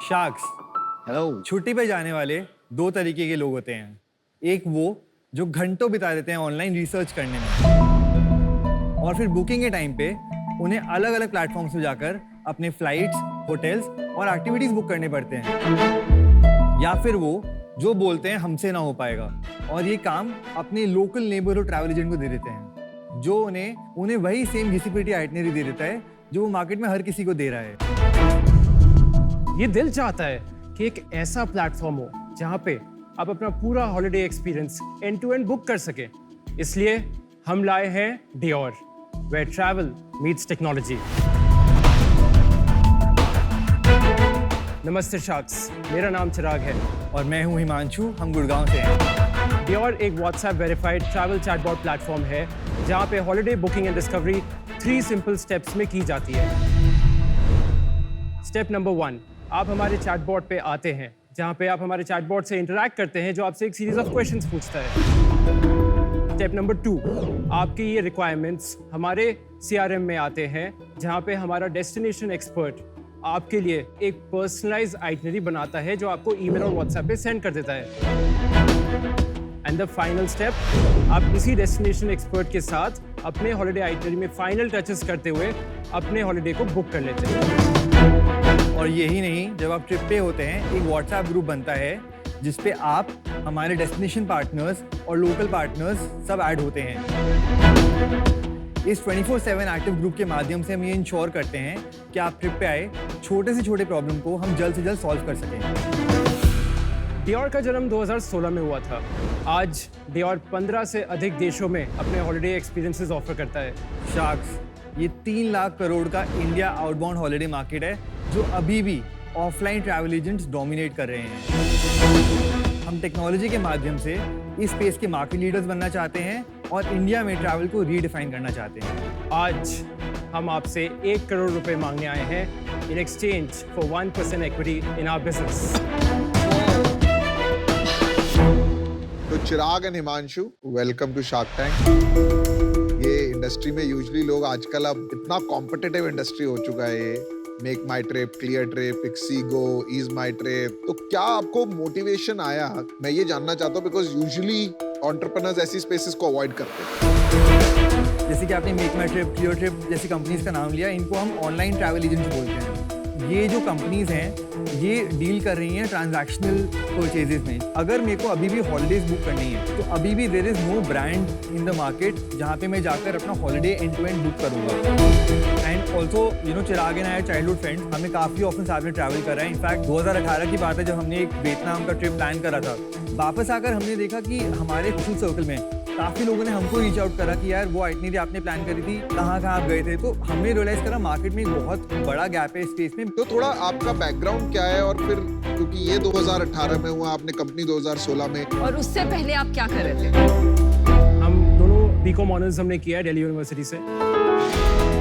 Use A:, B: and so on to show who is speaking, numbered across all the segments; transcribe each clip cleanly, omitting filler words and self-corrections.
A: Sharks.
B: Hello.
A: छुट्टी पे जाने वाले दो तरीके के लोग होते हैं। एक वो जो घंटों बिता देते हैं ऑनलाइन रिसर्च करने में, और फिर बुकिंग के टाइम पे उन्हें अलग अलग प्लेटफॉर्म्स पे जाकर अपने फ्लाइट्स, होटल्स और एक्टिविटीज बुक करने पड़ते हैं। या फिर वो जो बोलते हैं हमसे ना हो पाएगा, और ये काम अपने लोकल नेबरहुड ट्रैवल एजेंट को दे देते हैं, जो उन्हें वही सेम घिसी-पिटी आइटनरी दे देता है जो वो मार्केट में हर किसी को दे रहा है।
C: ये दिल चाहता है कि एक ऐसा प्लेटफॉर्म हो जहां पे आप अपना पूरा holiday experience end to end book कर सके। इसलिए हम लाए हैं Dior, where travel meets technology। नमस्ते शार्क्स, मेरा नाम चिराग है
A: और मैं हूं हिमांशु, हम गुड़गांव से हैं।
C: Dior एक WhatsApp verified travel chatbot platform है जहां पे holiday booking and discovery 3 simple steps में की जाती है। स्टेप नंबर 1, आप हमारे चैटबॉट पे आते हैं जहां पे आप हमारे चैटबॉट से इंटरैक्ट करते हैं जो आपसे एक सीरीज ऑफ क्वेश्चंस पूछता है। स्टेप नंबर 2, आपकी ये रिक्वायरमेंट्स हमारे CRM में आते हैं जहां पे हमारा डेस्टिनेशन एक्सपर्ट आपके लिए एक पर्सनलाइज्ड आइटनरी बनाता है जो आपको ईमेल और व्हाट्सएप पे सेंड कर देता है। एंड द फाइनल स्टेप, आप इसी डेस्टिनेशन एक्सपर्ट के साथ अपने हॉलिडे आइटनरी में फाइनल टचेस करते हुए अपने हॉलिडे को बुक कर लेते हैं।
A: और यही नहीं, जब आप ट्रिप पे होते हैं एक व्हाट्सएप ग्रुप बनता है जिस पे आप, हमारे डेस्टिनेशन पार्टनर्स और लोकल पार्टनर्स सब ऐड होते हैं। इस 24/7 एक्टिव ग्रुप के माध्यम से हम ये इंश्योर करते हैं कि आप ट्रिप पे आए छोटे से छोटे प्रॉब्लम को हम जल्द से जल्द सॉल्व कर सकें।
C: Dior का जन्म 2016 में हुआ था। आज Dior 15 से अधिक देशों में अपने हॉलिडे एक्सपीरियंसेस ऑफर करता है।
A: शार्क्स, ये 3 लाख करोड़ का इंडिया आउटबाउंड हॉलिडे मार्केट है जो अभी भी ऑफलाइन ट्रैवल एजेंट्स डोमिनेट कर रहे हैं। हम टेक्नोलॉजी के माध्यम से इस स्पेस के मार्केट लीडर्स बनना चाहते हैं और इंडिया में ट्रैवल को रीडिफाइन करना चाहते हैं।
C: आज हम आपसे 1 करोड़ रुपए मांगने आए हैं in exchange for 1% equity in our business.
B: तो Chirag and Himanshu, welcome to Shark Tank. ये इंडस्ट्री में यूजुअली लोग आजकल, अब इतना कॉम्पिटिटिव इंडस्ट्री हो चुका है ये, मेक माई ट्रिप, क्लियर ट्रिप, इक्सीगो, ईज माई ट्रिप। तो क्या आपको मोटिवेशन आया? मैं ये जानना चाहता हूँ बिकॉज यूजुअली एंटरप्रेन्योर्स ऐसी स्पेसेस को अवॉइड करते हैं।
A: जैसे कि आपने मेक माई ट्रिप, क्लियर ट्रिप जैसी कंपनीज का नाम लिया, इनको हम ऑनलाइन ट्रैवल एजेंट्स बोलते हैं। ये जो कंपनीज हैं ये डील कर रही हैं ट्रांजैक्शनल परचेजेस में। अगर मेरे को अभी भी हॉलिडेज बुक करनी है तो अभी भी there is no brand in the market जहाँ पे मैं जाकर अपना holiday end to end book करूँगा। And also Chirag and I childhood friends, हमें काफ़ी ऑप्शन साथ में ट्रैवल करा है। इनफैक्ट 2018 की बात है जब हमने एक वियतनाम का ट्रिप प्लान करा था। वापस आकर हमने देखा कि हमारे सोशल सर्कल में काफ़ी लोगों ने हमको रीच आउट करा कि यार वो आइटनरी आपने प्लान करी थी, कहाँ आप गए थे। तो हमने रियलाइज़ करा मार्केट में एक बहुत बड़ा गैप है इस स्पेस में।
B: तो थोड़ा आपका बैकग्राउंड क्या है, और फिर क्योंकि ये 2018 में हुआ, आपने कंपनी 2016 में,
D: और उससे पहले आप क्या कर रहे थे?
C: हम दोनों BCom ऑनर्स हमने किया है दिल्ली यूनिवर्सिटी से।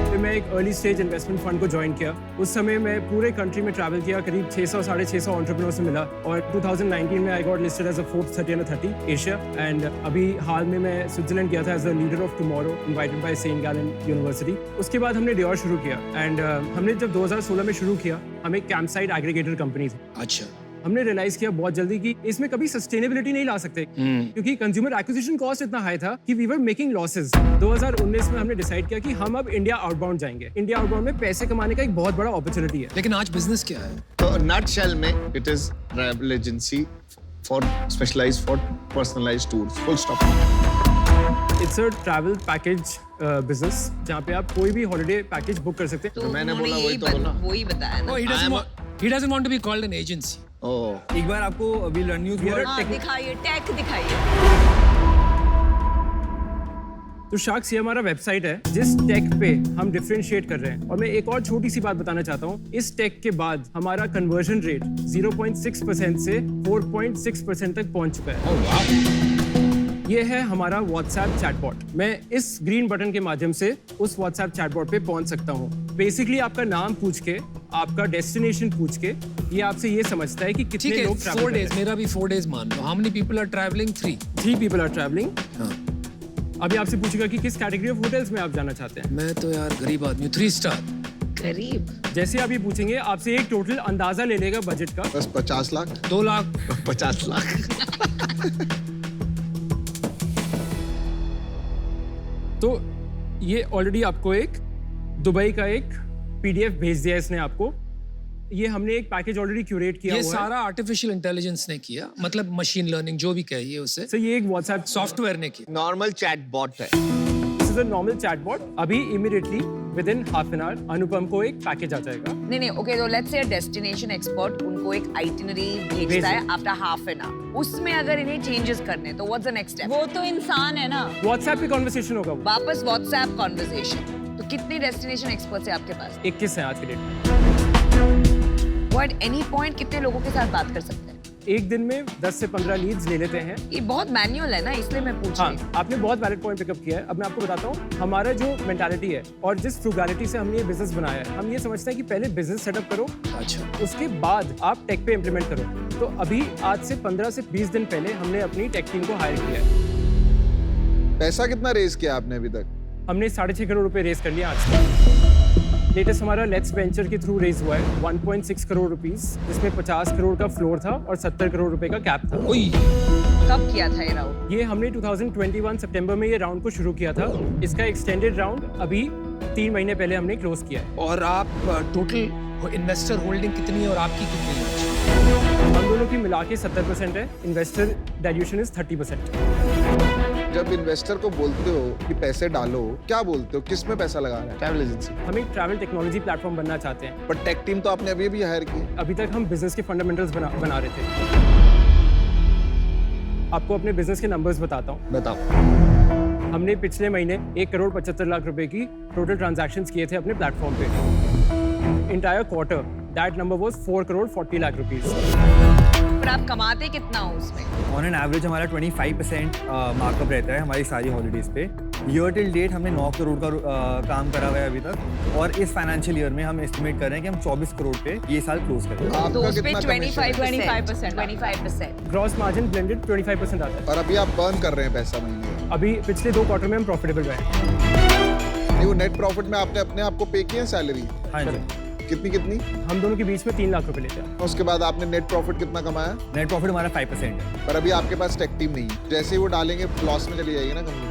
C: फिर मैं एक अर्ली स्टेज इन्वेस्टमेंट फंड को ज्वाइन किया। उस समय मैं पूरे कंट्री में ट्रैवल किया, करीब 600-650 एंटरप्रेन्योर से मिला, और 2019 में I got listed as a 4th 30 under 30 Asia. And अभी हाल में मैं स्विट्जरलैंड गया था as a leader of tomorrow, invited by Saint Gallen University. उसके बाद हमने Dior शुरू किया। एंड हमने जब 2016 में शुरू किया, हम एक कैंप साइट एग्रीगेटर कंपनी थी।
E: अच्छा।
C: हमने रियलाइज किया बहुत जल्दी कि इसमें कभी सस्टेनेबिलिटी नहीं ला सकते, क्योंकि कंज्यूमर एक्विजिशन कॉस्ट इतना हाई था कि वी वर मेकिंग लॉसेस। 2019 में हमने डिसाइड किया कि हम अब इंडिया आउटबाउंड जाएंगे। इंडिया आउटबाउंड में पैसे कमाने का एक बहुत बड़ा अपॉर्चुनिटी है।
E: लेकिन आज बिजनेस क्या है?
B: तो नटशेल में it is travel agency for specialised for personalised tours, full stop.
C: It's a travel package business जहाँ पे आप कोई भी हॉलिडे पैकेज बुक कर सकते हैं।
D: तो
B: मैंने
D: उन्होंने
B: बोला वही
D: यही
B: तो बोला।
D: वही बताया ना।
E: He doesn't want to be called an agency.
B: ओह,
A: एक बार आपको वी लर्न न्यूज़
D: हाँ, दिखाइए, टेक दिखाइए।
C: तो शार्क्स, ये हमारा वेबसाइट है जिस टेक पे हम डिफरेंशिएट कर रहे हैं। और मैं एक और छोटी सी बात बताना चाहता हूँ, इस टेक के बाद हमारा कन्वर्जन रेट 0.6% से 4.6% तक पहुंच चुका है। ये है हमारा व्हाट्सएप चैटबॉट। मैं इस ग्रीन बटन के माध्यम से उस व्हाट्सएप चैटबॉट पे पहुंच सकता हूँ। बेसिकली आपका नाम पूछ के, आपका डेस्टिनेशन पूछ के, ये आपसे ये समझता है कि कितने लोग ट्रैवल
E: 4 days, मेरा भी 4 days मान लो। How many people are traveling? 3
C: people are traveling।
E: हाँ।
C: अभी आपसे पूछेगा कि किस कैटेगरी ऑफ होटल्स में आप जाना चाहते हैं।
E: मैं तो यार गरीब आदमी हूँ, 3 star।
D: गरीब।
C: जैसे आप ये पूछेंगे आपसे एक टोटल अंदाजा ले लेगा बजट का।
B: बस 50 लाख
E: 2 लाख
B: 50 लाख
C: तो ये ऑलरेडी आपको एक दुबई का एक PDF भेज दिया इसने आपको। ये हमने एक पैकेज ऑलरेडी क्यूरेट किया
E: ये
C: हुआ है।
E: सारा आर्टिफिशियल इंटेलिजेंस ने किया, मतलब मशीन लर्निंग जो भी कहिए उसे,
C: सर ये एक व्हाट्सएप
E: सॉफ्टवेयर ने किया।
F: नॉर्मल चैटबॉट है।
C: This is a normal chatbot. अभी immediately within half an hour Anupam को एक पैकेज आ जाएगा।
D: नहीं ओके, तो लेट्स से डेस्टिनेशन एक्सपर्ट उनको एक आइटिनरी भेजता है आफ्टर हाफ एन आवर। उसमें अगर इन्हें चेंजेस करने तो व्हाट्स द नेक्स्ट स्टेप?
G: वो तो इंसान है ना।
C: व्हाट्सएप पे कॉन्वर्सेशन होगा वो।
D: वापस व्हाट्सएप कॉन्वर्सेशन। तो कितने डेस्टिनेशन एक्सपर्ट्स है आपके पास?
C: 21 है आज के डेट में।
D: वो एट एनी पॉइंट कितने लोगों के साथ बात कर सकते हैं?
C: एक दिन में 10 से 15 लीड्स ले लेते हैं।
D: ये बहुत मैनुअल है ना, इसलिए मैं पूछ रही हूँ।
C: हाँ, आपने बहुत वैलिड पॉइंट पिकअप किया है। अब मैं आपको बताता हूँ हमारा जो मेंटालिटी है और जिस फ्रुगैलिटी से हमने ये बिजनेस बनाया है, हम ये समझते हैं कि पहले बिजनेस सेटअप करो,
E: अच्छा,
C: उसके बाद आप टेक पे इम्प्लीमेंट करो। तो अभी आज से 15 से 20 दिन पहले हमने अपनी टेक टीम को हायर किया है।
B: पैसा कितना रेज किया आपने अभी तक?
C: हमने 6.5 करोड़ रुपए रेज कर लिया आज तक। लेटेस्ट हमारा लेट्स वेंचर के थ्रू रेज हुआ है 1.6 करोड़ रुपीस, जिसमें 50 करोड़ का फ्लोर था और 70 करोड़ रुपए का कैप था।
E: ओई,
D: कब किया था ये राउंड?
C: ये हमने 2021 सितंबर में ये राउंड को शुरू किया था। इसका एक्सटेंडेड राउंड अभी 3 महीने पहले हमने क्लोज किया है।
E: और आप टोटल इन्वेस्टर होल्डिंग कितनी है और आपकी कितनी है?
C: हम दोनों की मिला के 70% है, इन्वेस्टर डाइल्यूशन इज 30%।
B: जब इन्वेस्टर को बोलते हो कि पैसे डालो, क्या बोलते हो, किस में पैसा लगा रहा है?
F: Travel agency.
C: हम एक ट्रैवल टेक्नोलॉजी प्लेटफॉर्म बनना चाहते हैं।
B: पर टेक टीम तो आपने अभी भी हायर की।
C: अभी तक हम बिजनेस के फंडामेंटल्स बना रहे थे। आपको अपने बिजनेस के नंबर्स बताता हूँ।
F: बताओ।
C: हमने पिछले महीने 1 करोड़ 75 लाख रुपए की टोटल ट्रांजैक्शंस किए थे अपने प्लेटफॉर्म पे। Entire quarter that number was 4 crore 40 lakh rupees.
D: पर आप कमाते कितना हो उसमें?
A: ऑन एन एवरेज हमारा 25% मार्कअप रहता है हमारी सारी हॉलीडेज पे। ईयर टिल डेट हमने 9 करोड़ का काम करा हुआ है अभी तक, और इस फाइनेंशियल ईयर में हम एस्टिमेट कर रहे हैं कि हम 24 करोड़ पे ये साल क्लोज करेंगे।
D: तो
B: आपका
D: उस पे
B: कितना कमीशन है?
D: 25%।
C: ग्रॉस मार्जिन ब्लेंडेड 25% आता है।
B: और अभी आप बर्न कर रहे हैं पैसा महीने?
C: अभी पिछले 2 क्वार्टर में हम प्रॉफिटेबल रहे।
B: नहीं, वो नेट प्रॉफिट में आपने अपने आप को पे किया सैलरी?
A: हाँ जी।
B: कितनी कितनी?
C: हम दोनों के बीच में 3 लाख रुपए लेते हैं।
B: उसके बाद आपने नेट प्रॉफिट कितना कमाया?
A: नेट प्रॉफिट हमारा 5% है।
B: पर अभी आपके पास टेक टीम नहीं है। जैसे ही वो डालेंगे लॉस में चली जाएगी ना कंपनी।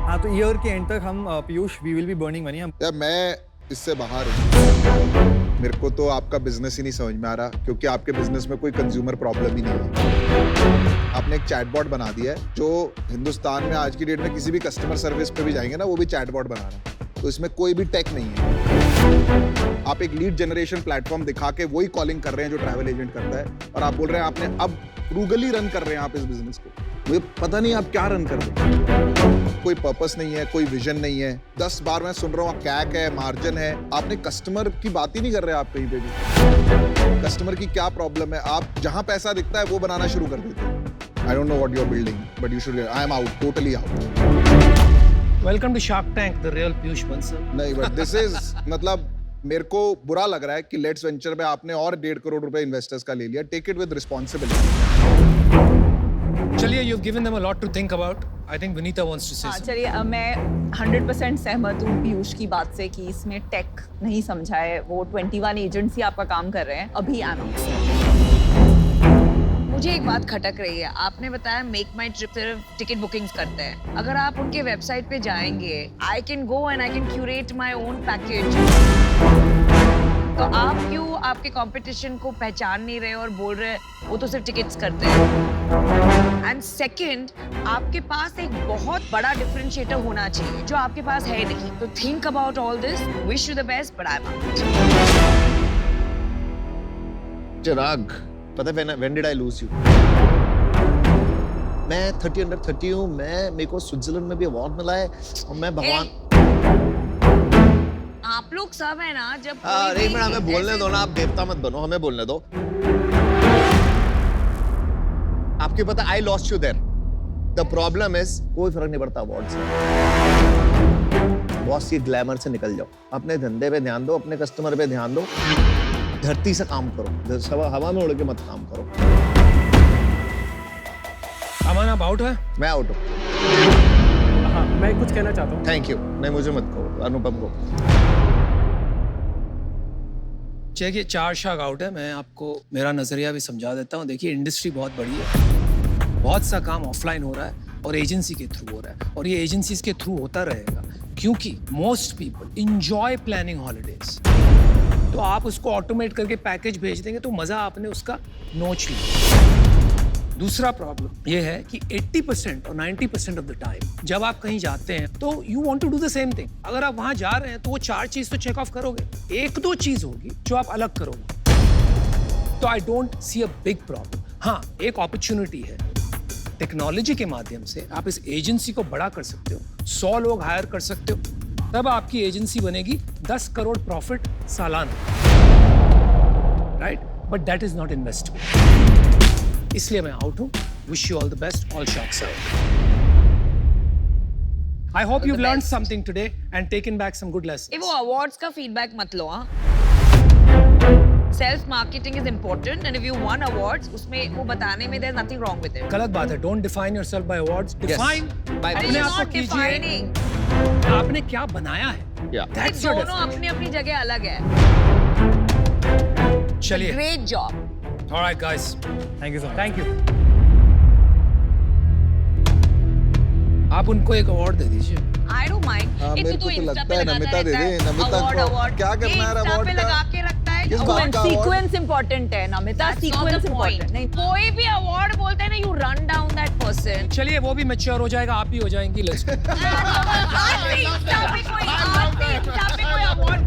A: हाँ, तो ईयर के एंड तक हम Piyush we will be burning money. हम
B: यार मैं इससे बाहर हूँ। मेरे को तो आपका बिजनेस ही नहीं समझ में आ रहा, क्योंकि आपके बिजनेस में कोई कंज्यूमर प्रॉब्लम ही नहीं है। आपने एक चैटबॉट बना दिया है जो हिंदुस्तान में आज की डेट में किसी भी कस्टमर सर्विस पे भी जाएंगे ना, वो भी चैटबॉट बना रहा है। तो इसमें कोई भी टेक नहीं है। आप एक लीड जनरेशन प्लेटफॉर्म दिखा के वही कॉलिंग कर रहे हैं जो ट्रैवल एजेंट करता है, और आप बोल रहे हैं आपने अब फ्रूगली रन कर रहे हैं आप इस बिजनेस को। मुझे पता नहीं आप क्या रन कर रहे हैं। कोई पर्पस नहीं है, कोई विजन नहीं है। 10 बार मैं सुन रहा हूँ कैक है, मार्जिन है। आपने कस्टमर की बात ही नहीं कर रहे आप कहीं पे भी। कस्टमर की क्या प्रॉब्लम है, आप जहां पैसा दिखता है वो बनाना शुरू कर देते हैं। I don't know what you are building, but you should, I am out, totally out.
E: Welcome to Shark Tank, the real Piyush Bansal.
B: नहीं, बट दिस इज मतलब मेरे को बुरा लग रहा है कि लेट्स वेंचर में आपने और 1.5 करोड़ रुपए इन्वेस्टर्स का ले लिया। Take it with responsibility.
E: चलिए, you've given them a lot to think about. I think Vinita wants to say
G: हाँ,
E: something.
G: चलिए मैं 100% सहमत हूँ पीयूष की बात से कि इसमें टेक नहीं समझा है। वो 21 एजेंट्स ही आपका काम कर रहे हैं अभी एमेक्स।
D: मुझे एक बात खटक रही है। आपने बताया मेक माई ट्रिप सिर्फ टिकट बुकिंग्स करते हैं। अगर आप उनके वेबसाइट पे जाएंगे, I can go and I can curate my own package. तो आप क्यों आपके कंपटीशन को पहचान नहीं रहे और बोल रहे वो तो सिर्फ टिकट्स करते हैं? एंड सेकंड, आपके पास एक बहुत बड़ा डिफरेंशिएटर होना चाहिए जो आपके पास है नहीं। तो think about all this, wish you the best, but I am out.
F: Chirag, पता है when did I lose you? मैं 30 under 30 हूँ। मेरे को स्विट्जरलैंड में भी अवार्ड मिला है और मैं भगवान।
D: आप लोग सब है ना, जब
F: अरे एक मिनट, हमें बोलने दो ना, आप देवता मत बनो, हमें बोलने दो। आपको पता, I lost you there. The problem is, कोई फर्क नहीं पड़ता अवार्ड से। बॉस, ये ग्लैमर से निकल जाओ, अपने धंधे पे ध्यान दो, अपने कस्टमर पे ध्यान दो, धरती से काम करो, हवा में उड़ के मत काम करो।
E: अमन, आप आउट है?
F: मैं आउट हूँ।
C: हाँ, मैं कुछ कहना चाहता हूँ।
F: Thank you. नहीं, मुझे मत कहो, अनुपम को।
E: देखिए 4 शाख आउट है, मैं आपको मेरा नजरिया भी समझा देता हूँ। देखिए इंडस्ट्री बहुत बड़ी है, बहुत सा काम ऑफलाइन हो रहा है और एजेंसी के थ्रू हो रहा है, और ये एजेंसीज के थ्रू होता रहेगा, क्योंकि most people enjoy planning holidays. तो आप उसको ऑटोमेट करके पैकेज भेज देंगे तो मजा आपने उसका नोच लिया। दूसरा प्रॉब्लम ये है कि 80% और 90% ऑफ द टाइम जब आप कहीं जाते हैं तो you want to do the same thing. अगर आप वहां जा रहे हैं तो वो 4 चीज तो चेक ऑफ करोगे, 1-2 चीज होगी जो आप अलग करोगे। तो I don't see a big problem. हाँ, एक अपॉर्चुनिटी है, टेक्नोलॉजी के माध्यम से आप इस एजेंसी को बड़ा कर सकते हो, 100 लोग हायर कर सकते हो, तब आपकी एजेंसी बनेगी 10 करोड़ प्रॉफिट सालाना, right? But that is not investment. इसलिए मैं आउट हूं। Wish you all the best, all sharks out. I hope you learn something today and taken back some good
D: ये
E: लेसन्स।
D: वो अवार्ड्स का फीडबैक मत लो। हाँ, self marketing is important and if you won awards उसमें वो बताने में there nothing wrong with it.
E: गलत बात है। Don't define yourself bye awards, define
F: By
E: अपने आप को कीजिए,
D: डिफाइनिंग।
E: आपने क्या बनाया है। That's your
D: दोनों अपनी अपनी जगह अलग है।
E: definition. चलिए,
D: great job.
E: Alright guys,
A: thank you so much.
C: Thank you.
E: आप उनको एक अवार्ड दे दीजिए।
D: I don't mind.
B: हाँ,
D: एक
B: मेरे
D: तो
B: को तो
D: इंस्टा
B: लगता
D: पे
B: है
D: लगाता
B: नमिता दे
D: रहता
B: दे,
D: है,
B: नमिता
D: award,
B: को
D: award।
B: क्या करना
D: ये
B: है
D: इंस्टा
B: award
D: पे
B: का?
D: लगा के रखता है।
B: किस
D: award।
B: बात का award?
G: सीक्वेंस इंपॉर्टेंट है Namita,
D: That's not
G: sequence
D: the point.
G: Important नहीं।
D: कोई भी अवार्ड बोलते हैं ना, you run down that person.
E: चलिए, वो भी मैच्योर हो जाएगा, आप भी हो जाएंगी। लेट्स
D: आज से इंस्टा पे कोई अवार्ड